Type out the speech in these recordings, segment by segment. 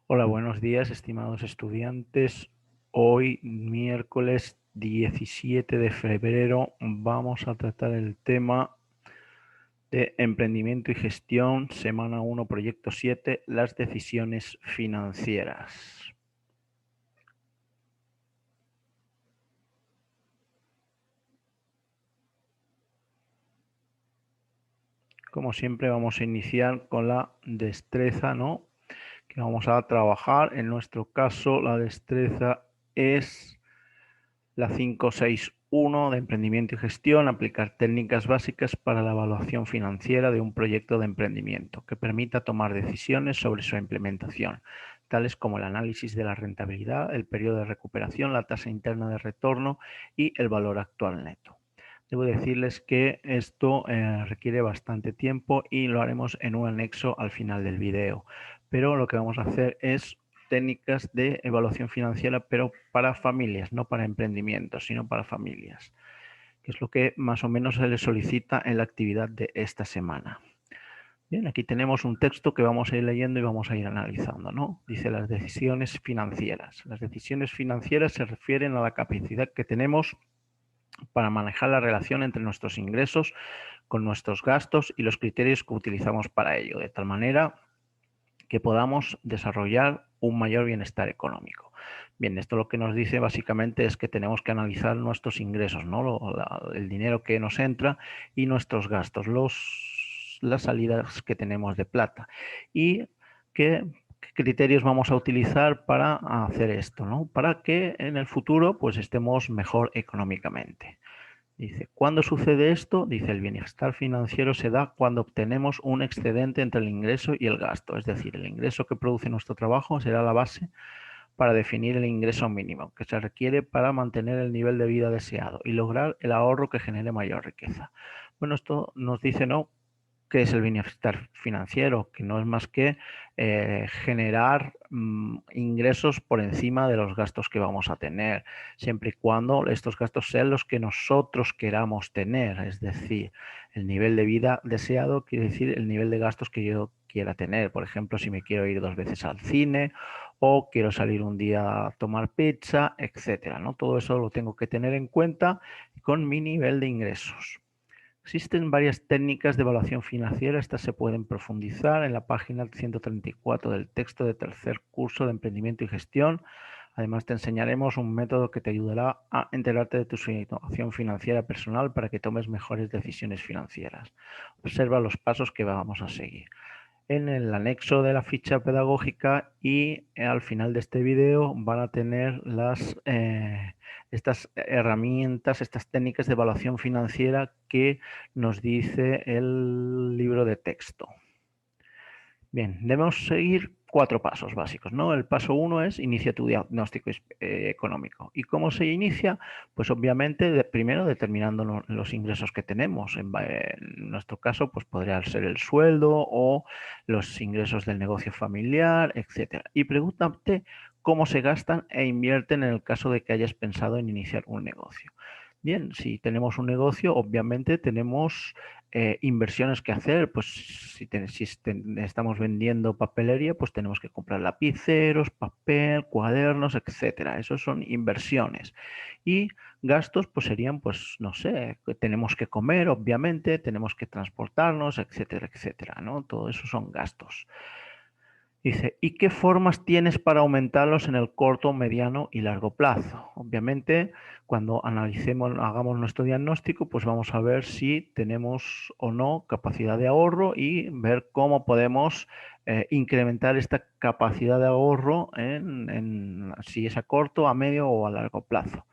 Hola, buenos días, estimados estudiantes. Hoy, miércoles 17 de febrero, vamos a tratar el tema de emprendimiento y gestión, semana 1, proyecto 7, las decisiones financieras. Como siempre, vamos a iniciar con la destreza, ¿no? Que vamos a trabajar. En nuestro caso, la destreza es la 561 de emprendimiento y gestión, aplicar técnicas básicas para la evaluación financiera de un proyecto de emprendimiento que permita tomar decisiones sobre su implementación, tales como el análisis de la rentabilidad, el periodo de recuperación, la tasa interna de retorno y el valor actual neto. Debo decirles que esto requiere bastante tiempo y lo haremos en un anexo al final del video, pero lo que vamos a hacer es técnicas de evaluación financiera, pero para familias, no para emprendimientos, sino para familias, que es lo que más o menos se les solicita en la actividad de esta semana. Bien, aquí tenemos un texto que vamos a ir leyendo y vamos a ir analizando, ¿no? Dice las decisiones financieras. Las decisiones financieras se refieren a la capacidad que tenemos para manejar la relación entre nuestros ingresos con nuestros gastos y los criterios que utilizamos para ello, de tal manera que podamos desarrollar un mayor bienestar económico. Bien, esto lo que nos dice básicamente es que tenemos que analizar nuestros ingresos, ¿no? El dinero que nos entra y nuestros gastos, las salidas que tenemos de plata y qué criterios vamos a utilizar para hacer esto, ¿no? Para que en el futuro pues estemos mejor económicamente. Dice, ¿cuándo sucede esto? Dice, el bienestar financiero se da cuando obtenemos un excedente entre el ingreso y el gasto. Es decir, el ingreso que produce nuestro trabajo será la base para definir el ingreso mínimo que se requiere para mantener el nivel de vida deseado y lograr el ahorro que genere mayor riqueza. Bueno, esto nos dice, ¿no?, qué es el bienestar financiero, que no es más que generar ingresos por encima de los gastos que vamos a tener, siempre y cuando estos gastos sean los que nosotros queramos tener, es decir, el nivel de vida deseado quiere decir el nivel de gastos que yo quiera tener. Por ejemplo, si me quiero ir 2 veces al cine o quiero salir un día a tomar pizza, etcétera, ¿no? Todo eso lo tengo que tener en cuenta con mi nivel de ingresos. Existen varias técnicas de evaluación financiera. Estas se pueden profundizar en la página 134 del texto de tercer curso de emprendimiento y gestión. Además, te enseñaremos un método que te ayudará a enterarte de tu situación financiera personal para que tomes mejores decisiones financieras. Observa los pasos que vamos a seguir en el anexo de la ficha pedagógica y al final de este video van a tener estas herramientas, estas técnicas de evaluación financiera que nos dice el libro de texto. Bien, debemos seguir 4 pasos básicos, ¿no? El paso 1 es inicia tu diagnóstico económico. ¿Y cómo se inicia? Pues obviamente primero determinando los ingresos que tenemos. En nuestro caso, pues podría ser el sueldo o los ingresos del negocio familiar, etcétera. Y pregúntate cómo se gastan e invierten en el caso de que hayas pensado en iniciar un negocio. Bien, si tenemos un negocio, obviamente tenemos inversiones que hacer. Pues si estamos vendiendo papelería, pues tenemos que comprar lapiceros, papel, cuadernos, etcétera. Esos son inversiones. Y gastos, pues serían, pues no sé, tenemos que comer, obviamente, tenemos que transportarnos, etcétera, etcétera, ¿no? Todo eso son gastos. Dice, ¿y qué formas tienes para aumentarlos en el corto, mediano y largo plazo? Obviamente, cuando hagamos nuestro diagnóstico, pues vamos a ver si tenemos o no capacidad de ahorro y ver cómo podemos incrementar esta capacidad de ahorro si es a corto, a medio o a largo plazo.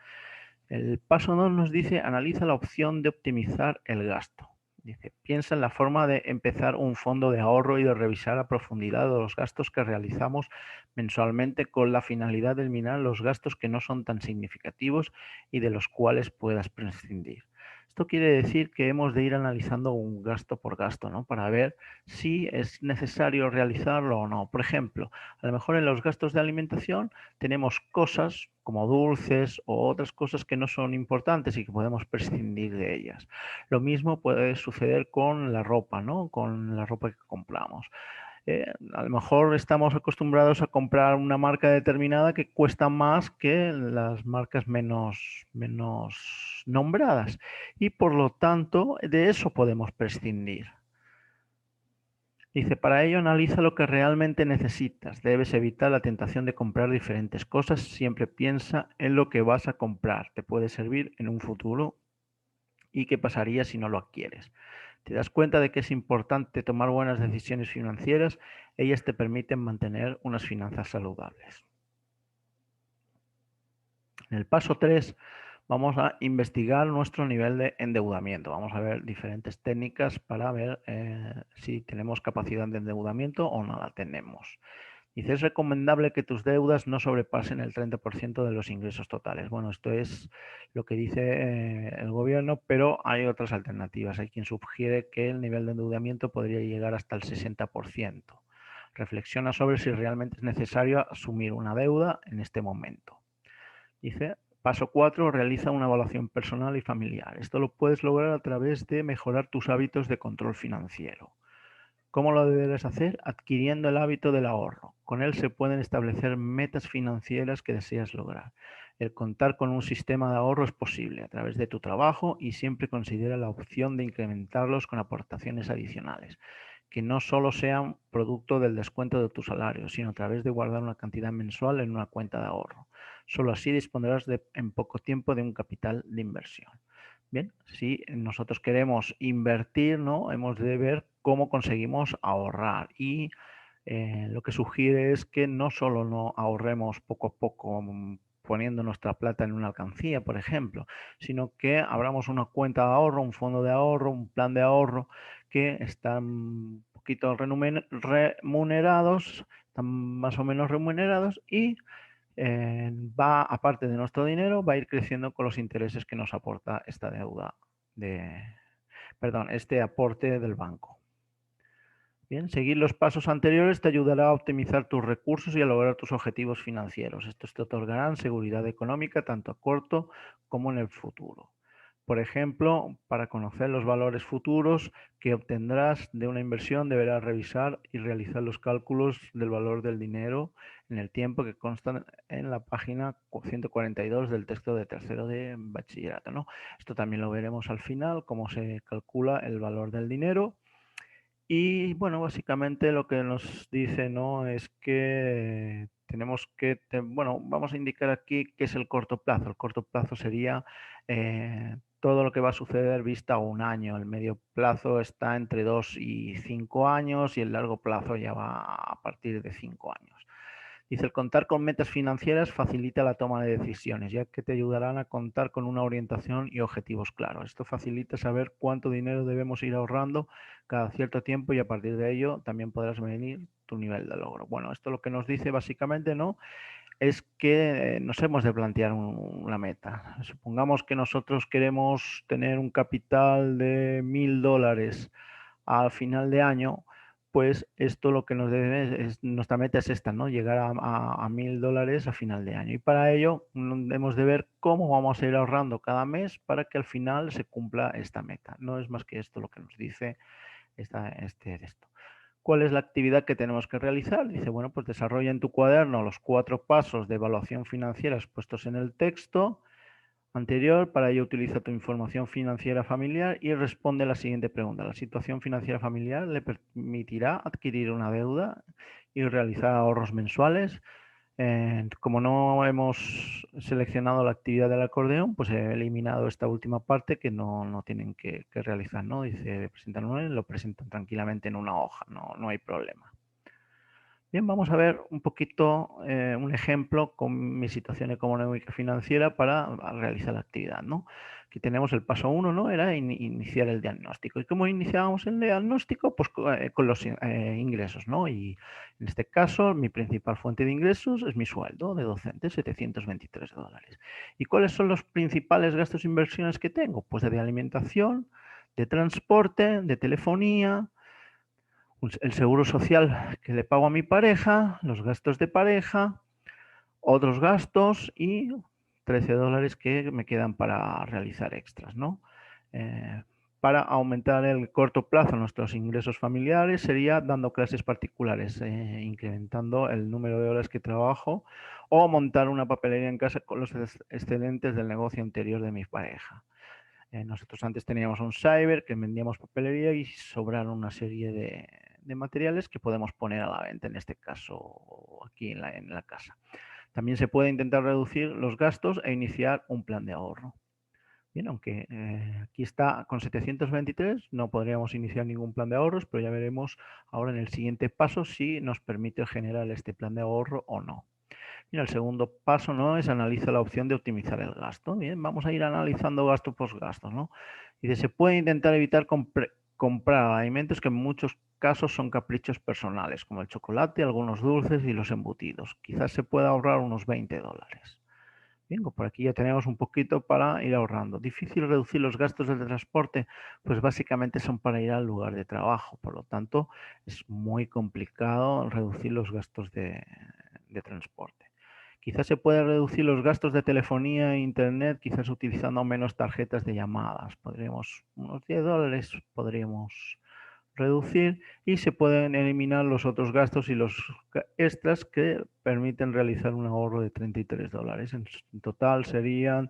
El paso 2 nos dice, analiza la opción de optimizar el gasto. Dice, piensa en la forma de empezar un fondo de ahorro y de revisar a profundidad los gastos que realizamos mensualmente con la finalidad de eliminar los gastos que no son tan significativos y de los cuales puedas prescindir. Esto quiere decir que hemos de ir analizando un gasto por gasto, ¿no? Para ver si es necesario realizarlo o no. Por ejemplo, a lo mejor en los gastos de alimentación tenemos cosas como dulces o otras cosas que no son importantes y que podemos prescindir de ellas. Lo mismo puede suceder con la ropa, ¿no? Con la ropa que compramos. A lo mejor estamos acostumbrados a comprar una marca determinada que cuesta más que las marcas menos nombradas y por lo tanto de eso podemos prescindir. Dice, para ello analiza lo que realmente necesitas. Debes evitar la tentación de comprar diferentes cosas. Siempre piensa en lo que vas a comprar. Te puede servir en un futuro y qué pasaría si no lo adquieres. Te das cuenta de que es importante tomar buenas decisiones financieras. Ellas te permiten mantener unas finanzas saludables. En el paso 3 vamos a investigar nuestro nivel de endeudamiento. Vamos a ver diferentes técnicas para ver si tenemos capacidad de endeudamiento o no la tenemos. Dice, es recomendable que tus deudas no sobrepasen el 30% de los ingresos totales. Bueno, esto es lo que dice el gobierno, pero hay otras alternativas. Hay quien sugiere que el nivel de endeudamiento podría llegar hasta el 60%. Reflexiona sobre si realmente es necesario asumir una deuda en este momento. Dice, paso 4, realiza una evaluación personal y familiar. Esto lo puedes lograr a través de mejorar tus hábitos de control financiero. ¿Cómo lo debes hacer? Adquiriendo el hábito del ahorro. Con él se pueden establecer metas financieras que deseas lograr. El contar con un sistema de ahorro es posible a través de tu trabajo y siempre considera la opción de incrementarlos con aportaciones adicionales, que no solo sean producto del descuento de tu salario, sino a través de guardar una cantidad mensual en una cuenta de ahorro. Solo así dispondrás en poco tiempo de un capital de inversión. Bien, si nosotros queremos invertir, ¿no? Hemos de ver cómo conseguimos ahorrar y lo que sugiere es que no solo no ahorremos poco a poco poniendo nuestra plata en una alcancía, por ejemplo, sino que abramos una cuenta de ahorro, un fondo de ahorro, un plan de ahorro que están un poquito remunerados, están más o menos remunerados y va, aparte de nuestro dinero, va a ir creciendo con los intereses que nos aporta esta deuda este aporte del banco. Bien, seguir los pasos anteriores te ayudará a optimizar tus recursos y a lograr tus objetivos financieros. Estos te otorgarán seguridad económica tanto a corto como en el futuro. Por ejemplo, para conocer los valores futuros que obtendrás de una inversión, deberás revisar y realizar los cálculos del valor del dinero en el tiempo que constan en la página 142 del texto de tercero de bachillerato, ¿no? Esto también lo veremos al final, cómo se calcula el valor del dinero. Y bueno, básicamente lo que nos dice, ¿no? Es que tenemos que, bueno, vamos a indicar aquí qué es el corto plazo. El corto plazo sería todo lo que va a suceder vista a un año. El medio plazo está entre 2 y 5 años y el largo plazo ya va a partir de 5 años. Dice, el contar con metas financieras facilita la toma de decisiones, ya que te ayudarán a contar con una orientación y objetivos claros. Esto facilita saber cuánto dinero debemos ir ahorrando cada cierto tiempo y a partir de ello también podrás medir tu nivel de logro. Bueno, esto lo que nos dice básicamente, ¿no?, es que nos hemos de plantear una meta. Supongamos que nosotros queremos tener un capital de $1000 al final de año, pues esto lo que nos debe es, nuestra meta es esta, ¿no? Llegar a $1000 a final de año. Y para ello hemos de ver cómo vamos a ir ahorrando cada mes para que al final se cumpla esta meta. No es más que esto lo que nos dice esto. ¿Cuál es la actividad que tenemos que realizar? Dice, bueno, pues desarrolla en tu cuaderno los 4 pasos de evaluación financiera expuestos en el texto anterior. Para ello utiliza tu información financiera familiar y responde la siguiente pregunta. ¿La situación financiera familiar le permitirá adquirir una deuda y realizar ahorros mensuales? Como no hemos seleccionado la actividad del acordeón, pues he eliminado esta última parte que no tienen que realizar, ¿no? Dice, lo presentan tranquilamente en una hoja, no hay problema. Bien, vamos a ver un poquito un ejemplo con mi situación económica financiera para realizar la actividad, ¿no? Aquí tenemos el paso 1, ¿no? Era iniciar el diagnóstico. ¿Y cómo iniciábamos el diagnóstico? Pues con los ingresos, ¿no? Y en este caso, mi principal fuente de ingresos es mi sueldo de docente, $723. ¿Y cuáles son los principales gastos e inversiones que tengo? Pues de alimentación, de transporte, de telefonía, el seguro social que le pago a mi pareja, los gastos de pareja, otros gastos y $13 que me quedan para realizar extras, ¿no? para aumentar el corto plazo nuestros ingresos familiares sería dando clases particulares, incrementando el número de horas que trabajo o montar una papelería en casa con los excedentes del negocio anterior de mi pareja. Nosotros antes teníamos un cyber que vendíamos papelería y sobraron una serie de materiales que podemos poner a la venta, en este caso aquí en la casa. También se puede intentar reducir los gastos e iniciar un plan de ahorro. Bien, aunque aquí está con 723, no podríamos iniciar ningún plan de ahorros, pero ya veremos ahora en el siguiente paso si nos permite generar este plan de ahorro o no. Mira, el segundo paso, ¿no?, es analizar la opción de optimizar el gasto. Bien, vamos a ir analizando gasto por gasto, ¿no? Y se puede intentar evitar comprar alimentos que en muchos casos son caprichos personales, como el chocolate, algunos dulces y los embutidos. Quizás se pueda ahorrar unos $20. Bien, por aquí ya tenemos un poquito para ir ahorrando. Difícil reducir los gastos del transporte, pues básicamente son para ir al lugar de trabajo. Por lo tanto, es muy complicado reducir los gastos de transporte. Quizás se puede reducir los gastos de telefonía e internet, quizás utilizando menos tarjetas de llamadas. Podríamos, unos $10 podríamos reducir, y se pueden eliminar los otros gastos y los extras que permiten realizar un ahorro de $33. En total serían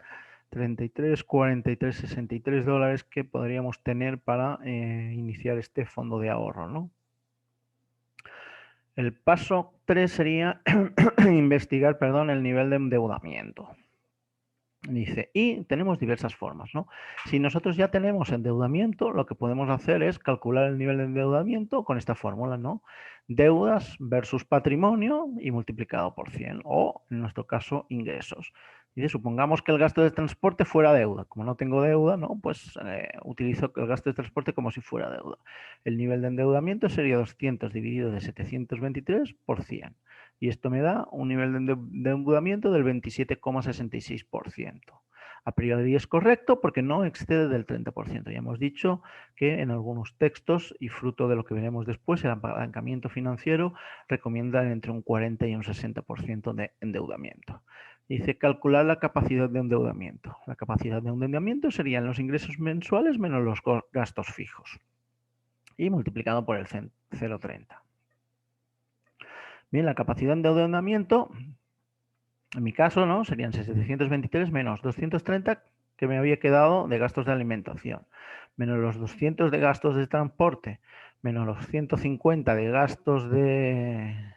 33, 43, $63 que podríamos tener para iniciar este fondo de ahorro, ¿no? El paso 3 sería investigar, perdón, el nivel de endeudamiento. Dice, y tenemos diversas formas, ¿no? Si nosotros ya tenemos endeudamiento, lo que podemos hacer es calcular el nivel de endeudamiento con esta fórmula, ¿no? Deudas versus patrimonio y multiplicado por 100, o en nuestro caso, ingresos. Dice, supongamos que el gasto de transporte fuera deuda. Como no tengo deuda, ¿no?, pues utilizo el gasto de transporte como si fuera deuda. El nivel de endeudamiento sería 200 dividido de 723 por 100. Y esto me da un nivel de endeudamiento del 27,66%. A priori es correcto porque no excede del 30%. Ya hemos dicho que en algunos textos, y fruto de lo que veremos después, el apalancamiento financiero recomienda entre un 40 y un 60% de endeudamiento. Dice calcular la capacidad de endeudamiento. La capacidad de endeudamiento serían los ingresos mensuales menos los gastos fijos y multiplicado por el 0,30. Bien, la capacidad de endeudamiento, en mi caso, ¿no?, serían 723 menos 230 que me había quedado de gastos de alimentación, menos los 200 de gastos de transporte, menos los 150 de gastos del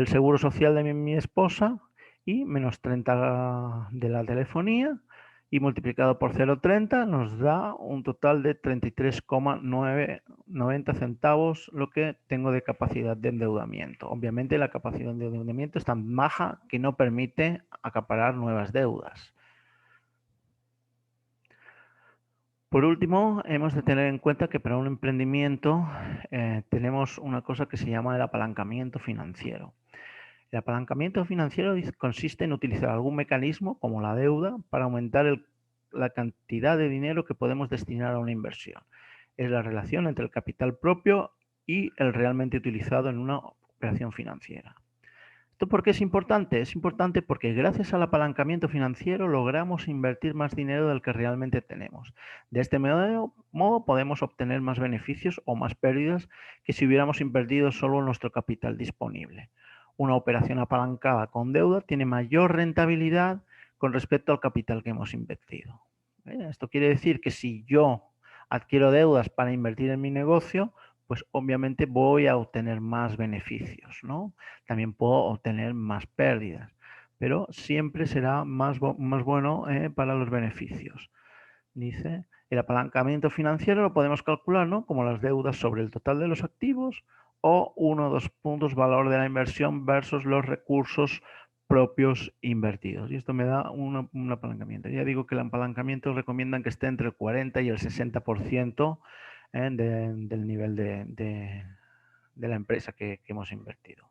seguro social de mi esposa, y menos 30 de la telefonía, y multiplicado por 0,30 nos da un total de 33,90 centavos lo que tengo de capacidad de endeudamiento. Obviamente la capacidad de endeudamiento es tan baja que no permite acaparar nuevas deudas. Por último, hemos de tener en cuenta que para un emprendimiento tenemos una cosa que se llama el apalancamiento financiero. El apalancamiento financiero consiste en utilizar algún mecanismo, como la deuda, para aumentar la cantidad de dinero que podemos destinar a una inversión. Es la relación entre el capital propio y el realmente utilizado en una operación financiera. ¿Esto por qué es importante? Es importante porque gracias al apalancamiento financiero logramos invertir más dinero del que realmente tenemos. De este modo podemos obtener más beneficios o más pérdidas que si hubiéramos invertido solo nuestro capital disponible. Una operación apalancada con deuda tiene mayor rentabilidad con respecto al capital que hemos invertido. Esto quiere decir que si yo adquiero deudas para invertir en mi negocio, pues obviamente voy a obtener más beneficios, ¿no? También puedo obtener más pérdidas, pero siempre será más bueno para los beneficios. Dice, el apalancamiento financiero lo podemos calcular, ¿no?, como las deudas sobre el total de los activos, o 1 o 2 puntos valor de la inversión versus los recursos propios invertidos. Y esto me da un apalancamiento. Ya digo que el apalancamiento recomiendan que esté entre el 40 y el 60% del nivel de la empresa que hemos invertido.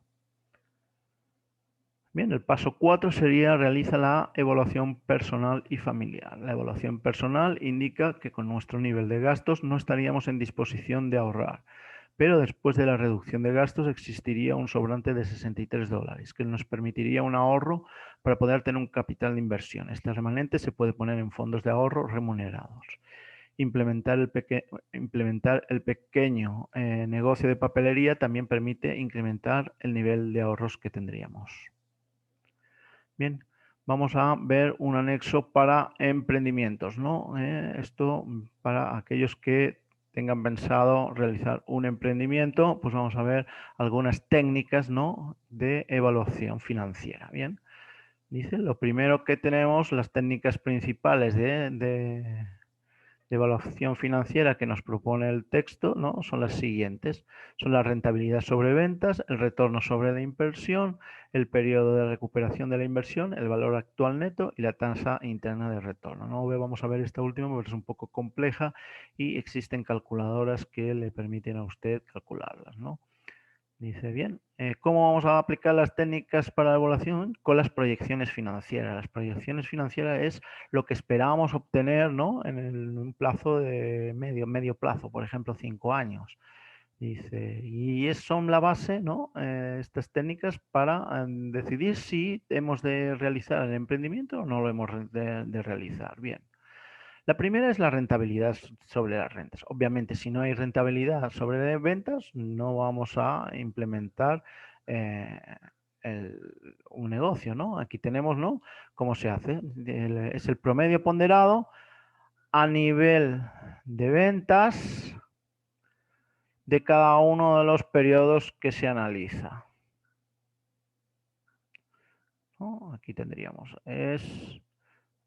Bien, el paso 4 sería realiza la evaluación personal y familiar. La evaluación personal indica que con nuestro nivel de gastos no estaríamos en disposición de ahorrar, pero después de la reducción de gastos existiría un sobrante de $63 que nos permitiría un ahorro para poder tener un capital de inversión. Este remanente se puede poner en fondos de ahorro remunerados. implementar el pequeño negocio de papelería también permite incrementar el nivel de ahorros que tendríamos. Bien, vamos a ver un anexo para emprendimientos, ¿no? Esto para aquellos que tengan pensado realizar un emprendimiento, pues vamos a ver algunas técnicas, ¿no?, de evaluación financiera. Bien, dice, lo primero que tenemos, las técnicas principales de evaluación financiera que nos propone el texto, ¿no?, son las siguientes. Son la rentabilidad sobre ventas, el retorno sobre la inversión, el periodo de recuperación de la inversión, el valor actual neto y la tasa interna de retorno, ¿no? Vamos a ver esta última porque es un poco compleja y existen calculadoras que le permiten a usted calcularlas, ¿no? Dice, bien, ¿cómo vamos a aplicar las técnicas para la evaluación? Con las proyecciones financieras. Las proyecciones financieras es lo que esperábamos obtener, ¿no?, en un plazo de medio plazo, por ejemplo, 5 años. Dice, y son la base, ¿no?, estas técnicas para decidir si hemos de realizar el emprendimiento o no lo hemos de realizar. Bien. La primera es la rentabilidad sobre las rentas. Obviamente, si no hay rentabilidad sobre ventas, no vamos a implementar eh, un negocio, ¿no? Aquí tenemos, ¿no?, cómo se hace. Es el promedio ponderado a nivel de ventas de cada uno de los periodos que se analiza, ¿no? Aquí tendríamos, es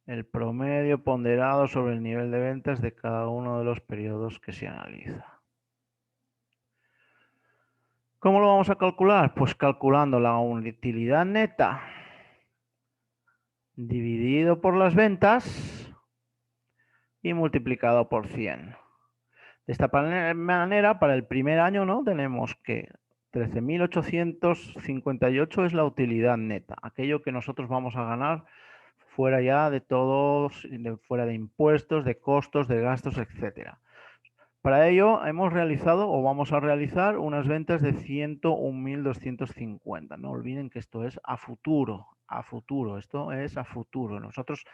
el promedio ponderado sobre el nivel de ventas de cada uno de los periodos que se analiza. ¿Cómo lo vamos a calcular? Pues calculando la utilidad neta dividido por las ventas y multiplicado por 100. De esta manera, para el primer año, ¿no?, tenemos que 13.858 es la utilidad neta, aquello que nosotros vamos a ganar fuera ya de todos, fuera de impuestos, de costos, de gastos, etcétera. Para ello hemos realizado o vamos a realizar unas ventas de 101.250. No olviden que esto es a futuro, esto es a futuro. Estos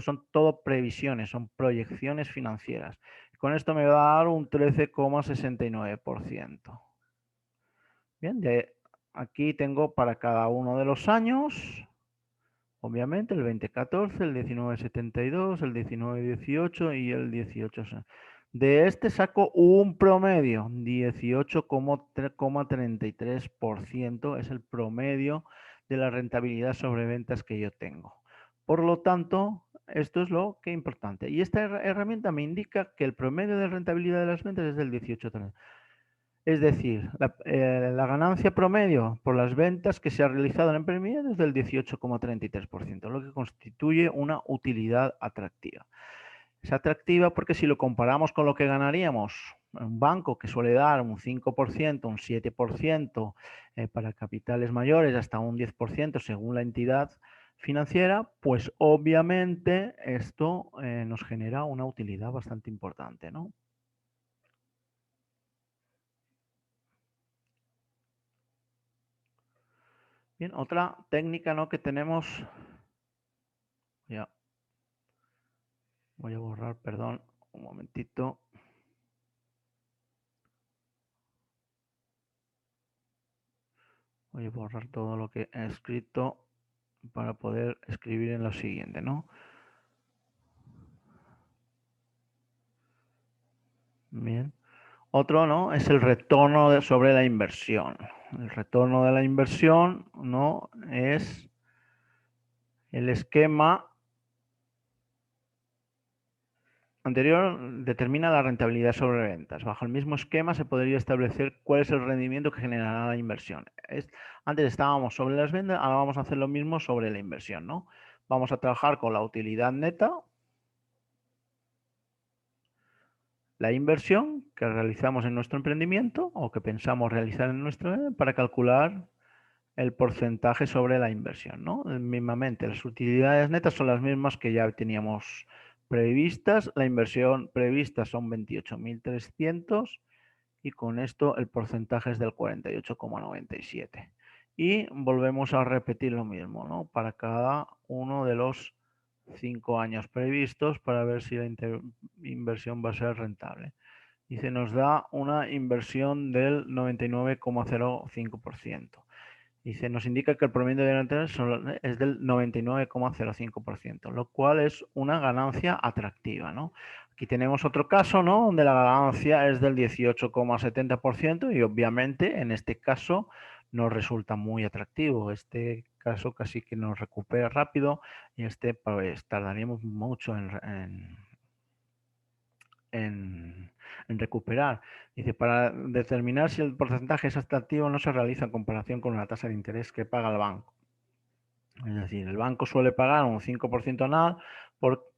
son todo previsiones, son proyecciones financieras. Con esto me va a dar un 13,69%. Bien, aquí tengo para cada uno de los años, obviamente, el 2014, el 1972, el 1918 y el 18. De este saco un promedio, 18,33% es el promedio de la rentabilidad sobre ventas que yo tengo. Por lo tanto, esto es lo que es importante. Y esta herramienta me indica que el promedio de rentabilidad de las ventas es del 18,33%. Es decir, la ganancia promedio por las ventas que se ha realizado en el emprendimiento es del 18,33%, lo que constituye una utilidad atractiva. Es atractiva porque si lo comparamos con lo que ganaríamos en un banco que suele dar un 5%, un 7%, para capitales mayores hasta un 10% según la entidad financiera, pues obviamente esto nos genera una utilidad bastante importante, ¿no? Bien, otra técnica, ¿no?, que tenemos, ya voy a borrar, perdón, un momentito. Voy a borrar todo lo que he escrito para poder escribir en lo siguiente, ¿no? Bien. Otro, ¿no?, es el retorno sobre la inversión. El retorno de la inversión, ¿no?, es el esquema anterior, determina la rentabilidad sobre ventas. Bajo el mismo esquema se podría establecer cuál es el rendimiento que generará la inversión. Antes estábamos sobre las ventas, ahora vamos a hacer lo mismo sobre la inversión, ¿no? Vamos a trabajar con la utilidad neta, la inversión que realizamos en nuestro emprendimiento o que pensamos realizar en para calcular el porcentaje sobre la inversión, ¿no? Mismamente, las utilidades netas son las mismas que ya teníamos previstas. La inversión prevista son 28.300 y con esto el porcentaje es del 48,97. Y volvemos a repetir lo mismo, ¿no?, para cada uno de los 5 años previstos para ver si la inversión va a ser rentable. Dice, nos da una inversión del 99,05%. Dice, nos indica que el promedio de interés es del 99,05%, lo cual es una ganancia atractiva, ¿no? Aquí tenemos otro caso, ¿no? Donde la ganancia es del 18,70% y obviamente en este caso nos resulta muy atractivo. Este caso casi que nos recupera rápido y este pues tardaríamos mucho en recuperar. Dice, para determinar si el porcentaje es atractivo no se realiza en comparación con la tasa de interés que paga el banco. Es decir, el banco suele pagar un 5% anual,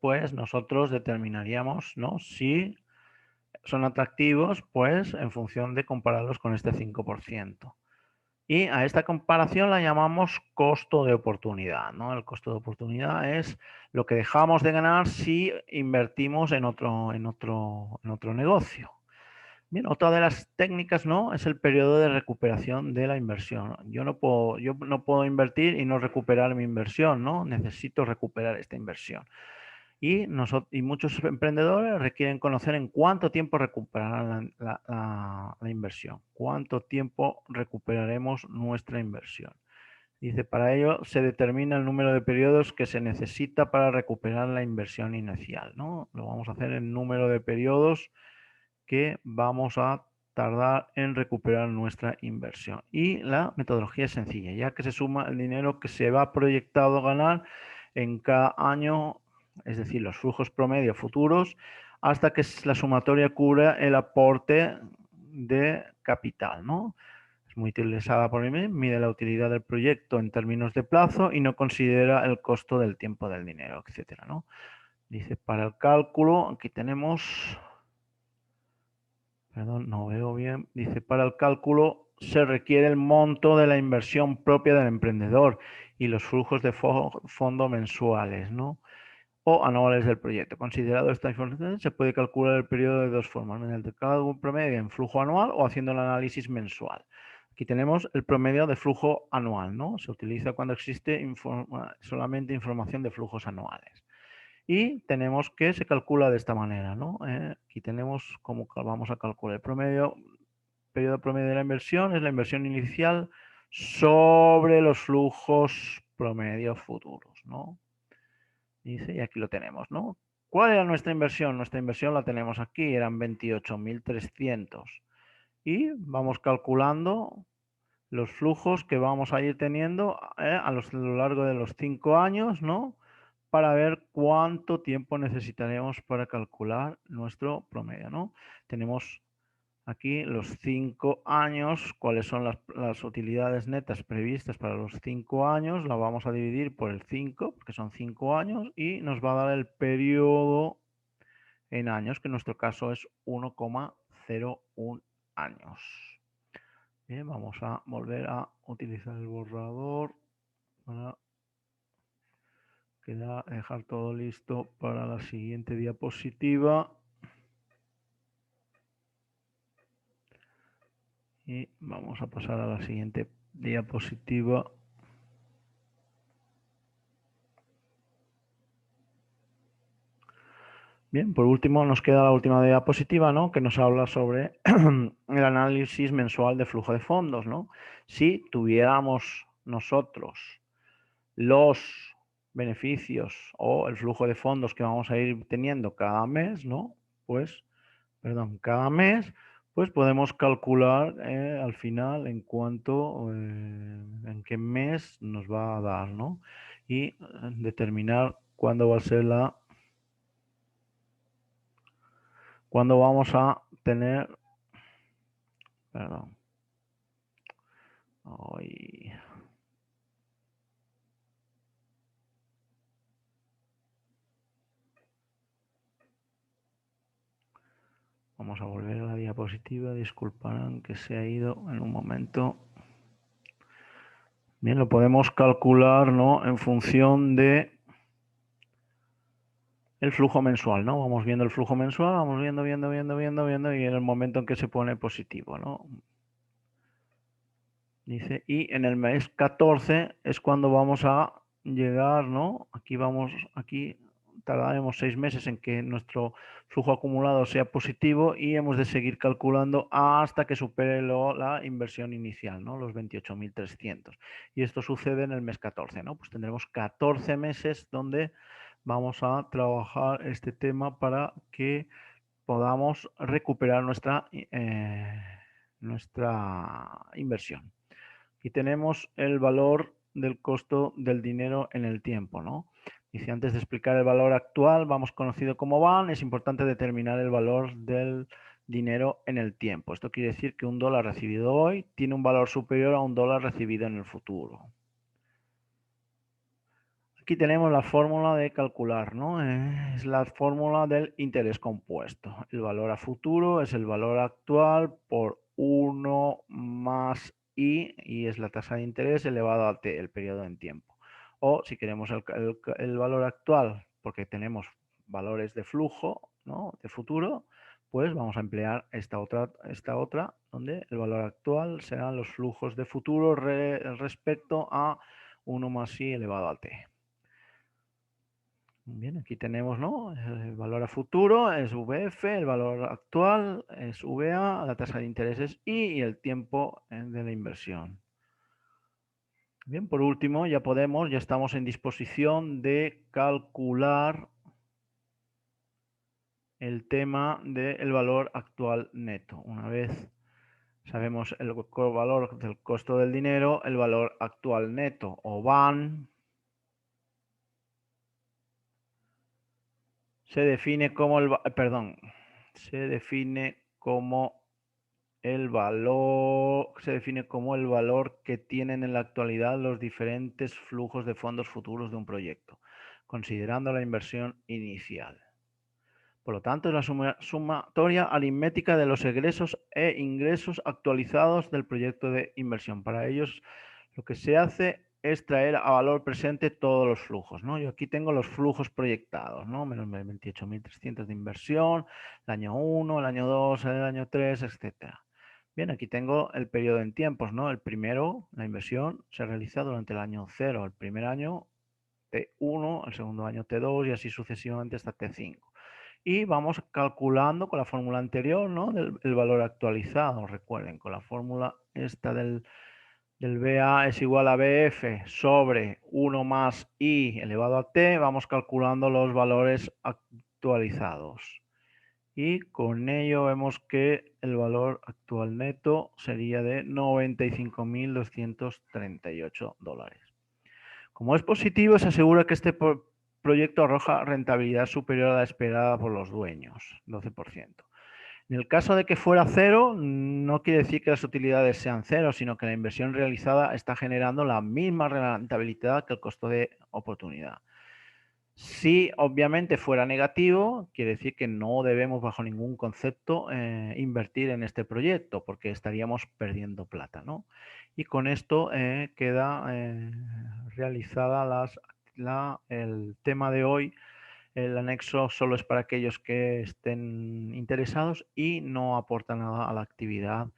pues nosotros determinaríamos, ¿no?, si son atractivos, pues en función de compararlos con este 5%. Y a esta comparación la llamamos costo de oportunidad, ¿no? El costo de oportunidad es lo que dejamos de ganar si invertimos en otro negocio. Bien, otra de las técnicas, ¿no?, es el periodo de recuperación de la inversión. Yo no puedo invertir y no recuperar mi inversión, ¿no? Necesito recuperar esta inversión. Y muchos emprendedores requieren conocer en cuánto tiempo recuperarán la inversión, cuánto tiempo recuperaremos nuestra inversión. Dice, para ello se determina el número de periodos que se necesita para recuperar la inversión inicial, ¿no? Lo vamos a hacer en número de periodos que vamos a tardar en recuperar nuestra inversión. Y la metodología es sencilla, ya que se suma el dinero que se va proyectado ganar en cada año, es decir, los flujos promedio futuros, hasta que la sumatoria cubra el aporte de capital, ¿no? Es muy utilizada por mí, mide la utilidad del proyecto en términos de plazo y no considera el costo del tiempo, del dinero, etcétera, ¿no? Dice, para el cálculo, aquí tenemos... Perdón, no veo bien. Dice, para el cálculo se requiere el monto de la inversión propia del emprendedor y los flujos de fondo mensuales, ¿no?, o anuales del proyecto. Considerado esta información, se puede calcular el periodo de dos formas, mediante el cálculo promedio en flujo anual o haciendo el análisis mensual. Aquí tenemos el promedio de flujo anual, ¿no? Se utiliza cuando existe solamente información de flujos anuales. Y tenemos que se calcula de esta manera, ¿no? Aquí tenemos cómo vamos a calcular el periodo promedio de la inversión, es la inversión inicial sobre los flujos promedio futuros, ¿no? Dice, y aquí lo tenemos, ¿no? ¿Cuál era nuestra inversión? Nuestra inversión la tenemos aquí, eran 28.300. Y vamos calculando los flujos que vamos a ir teniendo a lo largo de los 5 años, ¿no?, para ver cuánto tiempo necesitaremos para calcular nuestro promedio, ¿no? Tenemos aquí los 5 años, cuáles son las utilidades netas previstas para los 5 años, la vamos a dividir por el 5, porque son 5 años, y nos va a dar el periodo en años, que en nuestro caso es 1,01 años. Bien, vamos a volver a utilizar el borrador para dejar todo listo para la siguiente diapositiva. Y vamos a pasar a la siguiente diapositiva. Bien, por último nos queda la última diapositiva, ¿no?, que nos habla sobre el análisis mensual de flujo de fondos, ¿no? Si tuviéramos nosotros los beneficios o el flujo de fondos que vamos a ir teniendo cada mes, ¿no?, pues, perdón, cada mes, pues podemos calcular al final en qué mes nos va a dar, ¿no? Y determinar cuándo va a ser cuándo vamos a tener, perdón, hoy... Vamos a volver a la diapositiva, disculparán que se ha ido en un momento. Bien, lo podemos calcular, ¿no?, en función de el flujo mensual, ¿no? Vamos viendo el flujo mensual, vamos viendo, y en el momento en que se pone positivo, ¿no? Dice, y en el mes 14 es cuando vamos a llegar, ¿no? Aquí tardaremos 6 meses en que nuestro flujo acumulado sea positivo y hemos de seguir calculando hasta que supere la inversión inicial, ¿no? Los 28.300. Y esto sucede en el mes 14, ¿no? Pues tendremos 14 meses donde vamos a trabajar este tema para que podamos recuperar nuestra inversión. Y tenemos el valor del costo del dinero en el tiempo, ¿no? Dice, antes de explicar el valor actual, vamos conocido como van, es importante determinar el valor del dinero en el tiempo. Esto quiere decir que un dólar recibido hoy tiene un valor superior a un dólar recibido en el futuro. Aquí tenemos la fórmula de calcular, ¿no? Es la fórmula del interés compuesto. El valor a futuro es el valor actual por 1 más I, y es la tasa de interés elevado a T, el periodo en tiempo. O si queremos el valor actual, porque tenemos valores de flujo, ¿no? De futuro, pues vamos a emplear esta otra, donde el valor actual serán los flujos de futuro respecto a 1 más I elevado a T. Bien, aquí tenemos, ¿no? El valor a futuro es VF, el valor actual es VA, la tasa de interés es I y el tiempo de la inversión. Bien, por último, ya estamos en disposición de calcular el tema del valor actual neto. Una vez sabemos el valor del costo del dinero, el valor actual neto o VAN se define como el valor que tienen en la actualidad los diferentes flujos de fondos futuros de un proyecto, considerando la inversión inicial. Por lo tanto, es la sumatoria aritmética de los egresos e ingresos actualizados del proyecto de inversión. Para ellos, lo que se hace es traer a valor presente todos los flujos, ¿no? Yo aquí tengo los flujos proyectados, ¿no? Menos 28.300 de inversión, el año 1, el año 2, el año 3, etcétera. Bien, aquí tengo el periodo en tiempos, ¿no? El primero, la inversión, se realiza durante el año 0, el primer año T1, el segundo año T2 y así sucesivamente hasta T5. Y vamos calculando con la fórmula anterior, ¿no? El valor actualizado. Recuerden, con la fórmula esta del BA es igual a BF sobre 1 más I elevado a T, vamos calculando los valores actualizados. Y con ello vemos que el valor actual neto sería de 95.238 dólares. Como es positivo, se asegura que este proyecto arroja rentabilidad superior a la esperada por los dueños, 12%. En el caso de que fuera cero, no quiere decir que las utilidades sean cero, sino que la inversión realizada está generando la misma rentabilidad que el costo de oportunidad. Si obviamente fuera negativo, quiere decir que no debemos bajo ningún concepto invertir en este proyecto porque estaríamos perdiendo plata, ¿no? Y con esto queda realizada el tema de hoy. El anexo solo es para aquellos que estén interesados y no aporta nada a la actividad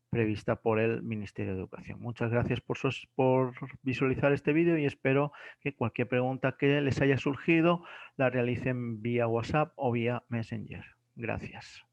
prevista por el Ministerio de Educación. Muchas gracias por visualizar este vídeo y espero que cualquier pregunta que les haya surgido la realicen vía WhatsApp o vía Messenger. Gracias.